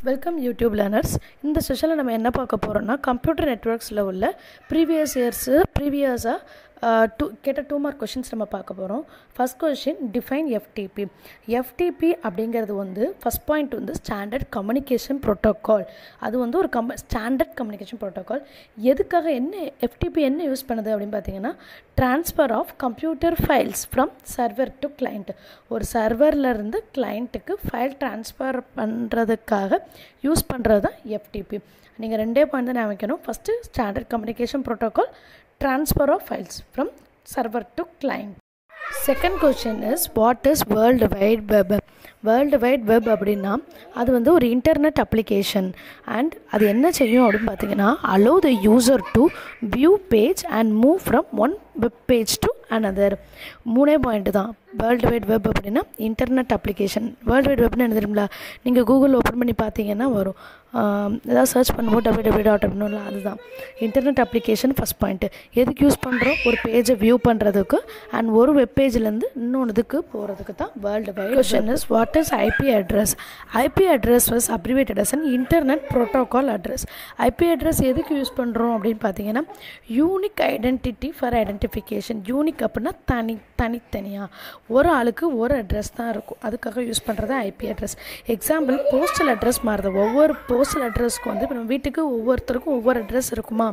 Welcome YouTube learners. In this session நம்ம என்ன பார்க்க போறோம்னா கம்ப்யூட்டர் நெட்வொர்க்ஸ்ல உள்ள previous கேட்ட 2 மார்க் क्वेश्चंस நம்ம பார்க்க போறோம். First question define FTP. FTP அப்படிங்கிறது வந்து ஃபர்ஸ்ட் பாயிண்ட் வந்து ஸ்டாண்டர்ட் கம்யூனிகேஷன் புரோட்டோகால். அது வந்து ஒரு ஸ்டாண்டர்ட் கம்யூனிகேஷன் புரோட்டோகால். எதுக்காக என்ன FTP என்ன யூஸ் பண்ணுது அப்படினு பாத்தீங்கன்னா transfer of computer files from server to client. ஒரு சர்வர்ல இருந்து கிளையன்ட்க்கு ஃபைல் ட்ரான்ஸ்ஃபர் பண்றதுக்காக யூஸ் பண்றது தான் FTP. நீங்க ரெண்டே பாயிண்ட் தான் வைக்கணும். First standard communication protocol, transfer of files from server to client. Second question is what is World Wide Web? World Wide Web அப்படின்னா அது வந்து ஒரு இன்டர்நெட் அப்ளிகேஷன் அண்ட் அது என்ன செய்யும் அப்படின்னு பார்த்தீங்கன்னா allow the user to view page and move from one web page to another. மூணே பாயிண்ட் தான். வேர்ல்டு வைட் வெப் அப்படின்னா இன்டர்நெட் அப்ளிகேஷன். வேர்ல்டு வைட் வெப்னு என்ன தெரியுங்களா? நீங்கள் கூகுள் ஓப்பன் பண்ணி பார்த்தீங்கன்னா வரும். ஏதாவது சர்ச் பண்ணும்போது www. அப்படின்னா அதுதான் இன்டர்நெட் அப்ளிகேஷன். ஃபஸ்ட் பாயிண்ட்டு எதுக்கு யூஸ் பண்ணுறோம்? ஒரு பேஜை வியூ பண்ணுறதுக்கு அண்ட் ஒரு வெப் பேஜ்லேருந்து இன்னொன்றுக்கு போகிறதுக்கு தான் world wide. Question is what is IP address? IP address was abbreviated as an internet protocol address. IP address எதுக்கு யூஸ் பண்ணுறோம் அப்படின்னு பார்த்தீங்கன்னா unique identity for identification. Unique அப்படின்னா தனித்தனியாக ஒரு ஆளுக்கு ஒரு அட்ரஸ் தான் இருக்கும், அதுக்காக யூஸ் பண்ணுறது IP address. Example postal address மாறுது. ஒவ்வொரு போஸ்டல் அட்ரஸ்க்கு வந்து இப்போ நம்ம வீட்டுக்கு ஒவ்வொருத்தருக்கும் ஒவ்வொரு அட்ரஸ் இருக்குமா,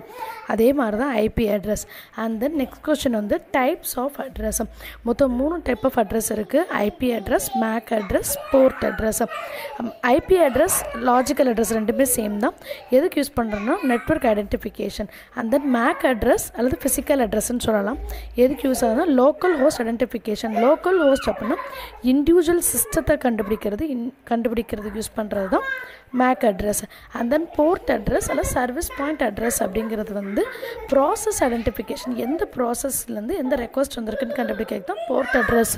அதே மாதிரி தான் IP address. And then next question வந்து டைப்ஸ் ஆஃப் அட்ரஸ். மொத்தம் 3 டைப் ஆஃப் அட்ரஸ் இருக்குது. IP address, MAC address, port address. IP address, logical address ரெண்டுமே சேம் தான். எதுக்கு யூஸ் பண்ணுறோன்னா network identification. And then MAC address அல்லது ஃபிசிக்கல் அட்ரஸ்ன்னு சொல்லலாம். எதுக்கு யூஸ் ஆகுதுன்னா local host identification. Local host அப்படின்னா இண்டிவிஜுவல் சிஸ்டத்தை கண்டுபிடிக்கிறதுக்கு யூஸ் பண்ணுறது தான் MAC address. And then port address அல்லது சர்வீஸ் பாயிண்ட் அட்ரஸ் அப்படிங்கிறது வந்து ப்ராசஸ் ஐடென்டிஃபிகேஷன். எந்த ப்ராசஸ்லேருந்து எந்த ரெக்வஸ்ட் வந்திருக்குன்னு கண்டுபிடிக்கிறது தான் போர்ட் அட்ரஸ்.